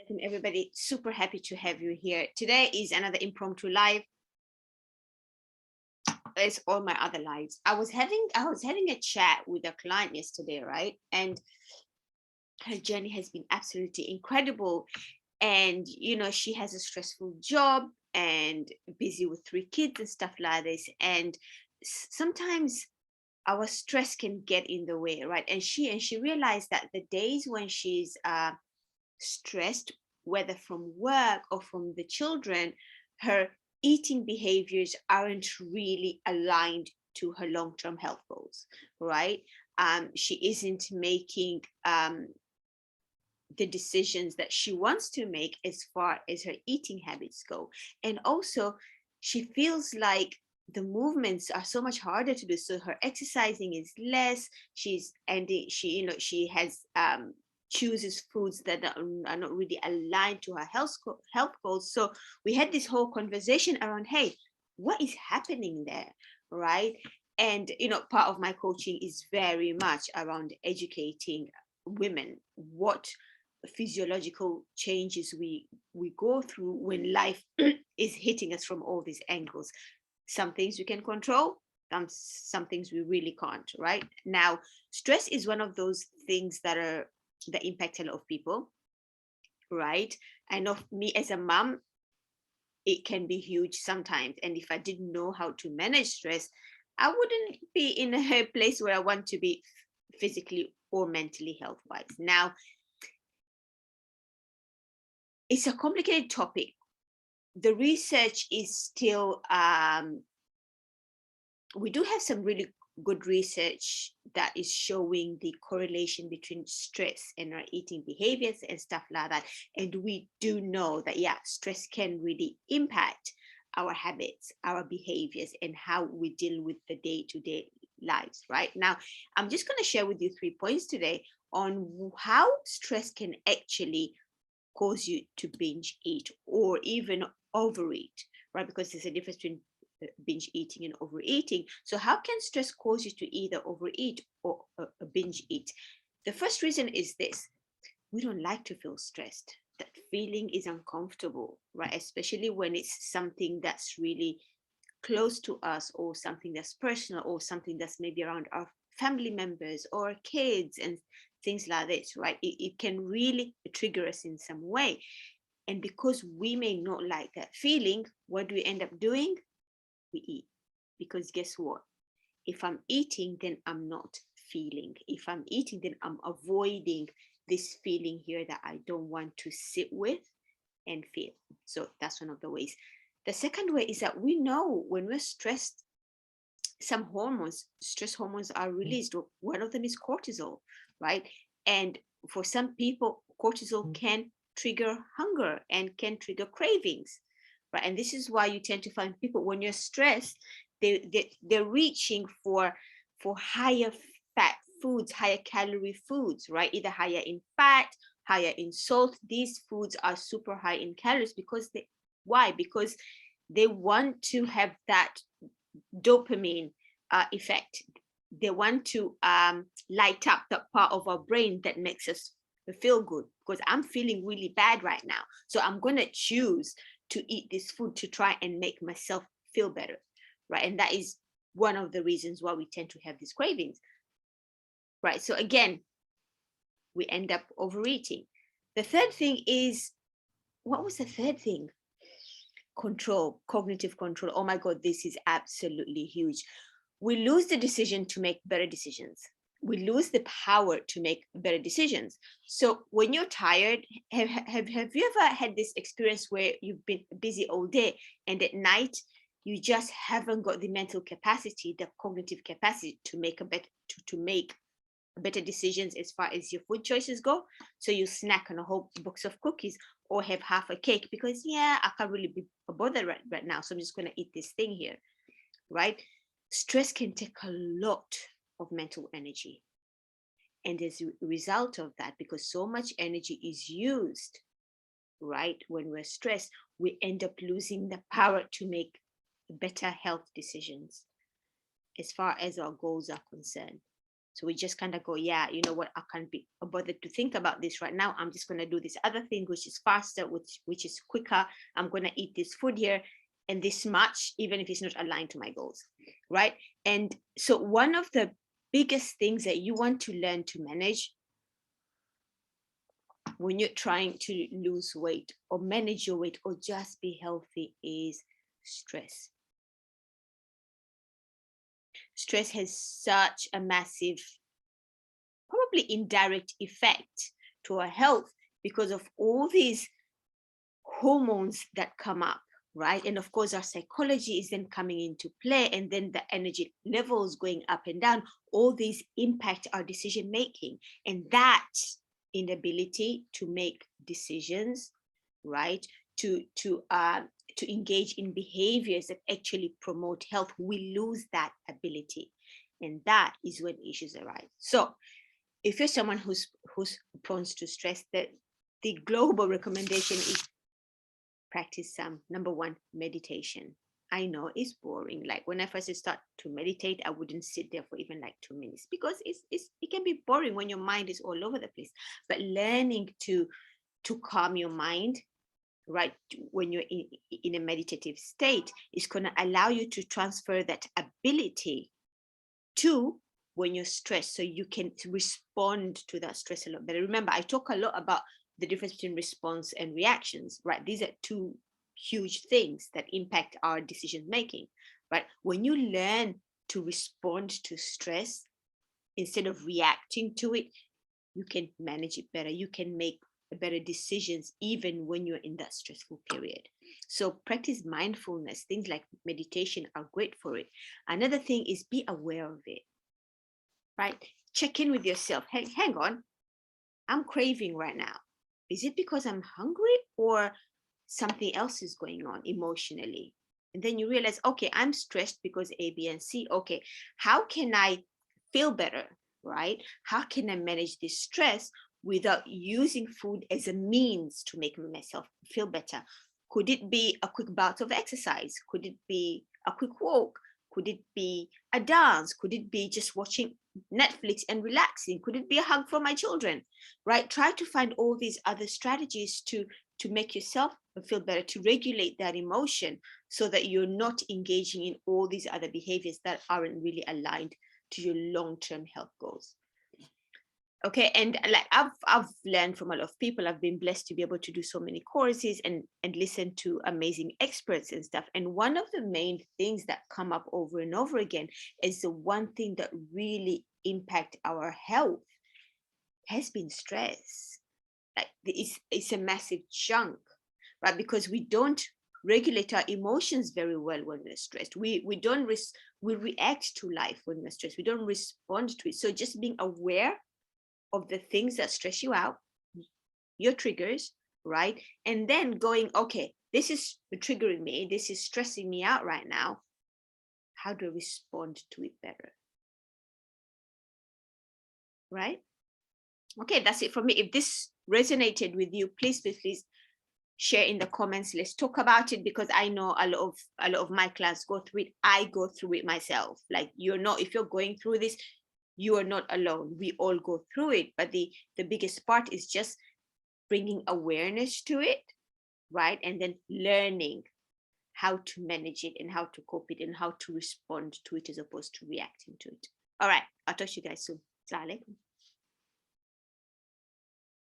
Welcome everybody. Super happy to have you here. Today is another impromptu live. It's all my other lives. I was having a chat with a client yesterday, right? And her journey has been absolutely incredible. And she has a stressful job and busy with 3 kids and stuff like this. And sometimes our stress can get in the way, right? And she realized that the days when she's stressed, whether from work or from the children, her eating behaviors aren't really aligned to her long-term health goals, right? She isn't making the decisions that she wants to make as far as her eating habits go. And also, she feels like the movements are so much harder to do. So her exercising is less. She's ending. She has chooses foods that are not really aligned to her health goals. So we had this whole conversation around, hey, what is happening there, right? And part of my coaching is very much around educating women what physiological changes we go through when life is hitting us from all these angles. Some things we can control, some things we really can't. Right now, stress is one of those things that impact a lot of people. Right, I know me as a mom, it can be huge sometimes, and if I didn't know how to manage stress, I wouldn't be in a place where I want to be physically or mentally health wise. Now, it's a complicated topic. The research is still, we do have some really good research that is showing the correlation between stress and our eating behaviors and stuff like that. And we do know that, yeah, stress can really impact our habits, our behaviors, and how we deal with the day-to-day lives. Right now, I'm just going to share with you 3 points today on how stress can actually cause you to binge eat or even overeat, right? Because there's a difference between binge eating and overeating. So how can stress cause you to either overeat or binge eat? The first reason is this: we don't like to feel stressed. That feeling is uncomfortable, right? Especially when it's something that's really close to us, or something that's personal, or something that's maybe around our family members or kids and things like this, right? It can really trigger us in some way. And because we may not like that feeling, what do we end up doing? We eat. Because guess what? If I'm eating, then I'm not feeling. If I'm eating, then I'm avoiding this feeling here that I don't want to sit with and feel. So that's one of the ways. The second way is that we know when we're stressed, some hormones, stress hormones are released. One of them is cortisol, right? And for some people, cortisol can trigger hunger and can trigger cravings, right? And this is why you tend to find people, when you're stressed, they're reaching for higher fat foods, higher calorie foods, right? Either higher in fat, higher in salt. These foods are super high in calories because why? Because they want to have that dopamine effect. They want to light up the part of our brain that makes us feel good, because I'm feeling really bad right now. So I'm going to choose to eat this food to try and make myself feel better, right? And that is one of the reasons why we tend to have these cravings, right? So again, we end up overeating. The third thing is, what was the third thing? Control, cognitive control. Oh my God, this is absolutely huge. We lose the decision to make better decisions. We lose the power to make better decisions. So when you're tired, have you ever had this experience where you've been busy all day and at night you just haven't got the mental capacity, the cognitive capacity to make to make better decisions as far as your food choices go? So you snack on a whole box of cookies or have half a cake because, yeah, I can't really be bothered right now, so I'm just going to eat this thing here, right? Stress can take a lot of mental energy. And as a result of that, because so much energy is used, right, when we're stressed, we end up losing the power to make better health decisions as far as our goals are concerned. So we just kind of go, yeah, you know what, I can't be bothered to think about this right now. I'm just going to do this other thing, which is faster, which is quicker. I'm going to eat this food here and this much, even if it's not aligned to my goals, right? And so one of the biggest things that you want to learn to manage when you're trying to lose weight or manage your weight or just be healthy is stress. Stress has such a massive, probably indirect effect to our health because of all these hormones that come up, right? And of course, our psychology is then coming into play, and then the energy levels going up and down. All these impact our decision making, and that inability to make decisions, right? To engage in behaviors that actually promote health, we lose that ability, and that is when issues arise. So if you're someone who's prone to stress, that the global recommendation is practice some, number one, meditation. I know it's boring. Like when I first start to meditate, I wouldn't sit there for even like 2 minutes because it can be boring when your mind is all over the place. But learning to calm your mind, right, when you're in a meditative state, is going to allow you to transfer that ability to when you're stressed, so you can respond to that stress a lot better. Remember, I talk a lot about the difference between response and reactions, right? These are two huge things that impact our decision making, right? When you learn to respond to stress instead of reacting to it, you can manage it better. You can make better decisions even when you're in that stressful period. So practice mindfulness. Things like meditation are great for it. Another thing is be aware of it, right? Check in with yourself. Hey, hang on, I'm craving right now. Is it because I'm hungry or something else is going on emotionally? And then you realize, okay, I'm stressed because A, B, and C. Okay, how can I feel better, right? How can I manage this stress without using food as a means to make myself feel better? Could it be a quick bout of exercise? Could it be a quick walk? Could it be a dance? Could it be just watching Netflix and relaxing? Could it be a hug from my children, right? Try to find all these other strategies to make yourself feel better, to regulate that emotion so that you're not engaging in all these other behaviors that aren't really aligned to your long-term health goals. Okay, and like I've learned from a lot of people. I've been blessed to be able to do so many courses and listen to amazing experts and stuff. And one of the main things that come up over and over again is the one thing that really impact our health has been stress. Like it's a massive chunk, right? Because we don't regulate our emotions very well when we're stressed. We don't we react to life when we're stressed. We don't respond to it. So just being aware of the things that stress you out, your triggers, right? And then going, okay, this is triggering me, this is stressing me out right now. How do I respond to it better? Right? Okay, that's it for me. If this resonated with you, please share in the comments. Let's talk about it, because I know a lot of my class go through it. I go through it myself. Like, you're not, if you're going through this, you are not alone. We all go through it. But the biggest part is just bringing awareness to it, right? And then learning how to manage it and how to cope it and how to respond to it as opposed to reacting to it. All right, I'll talk to you guys soon. Assalamu alaikum.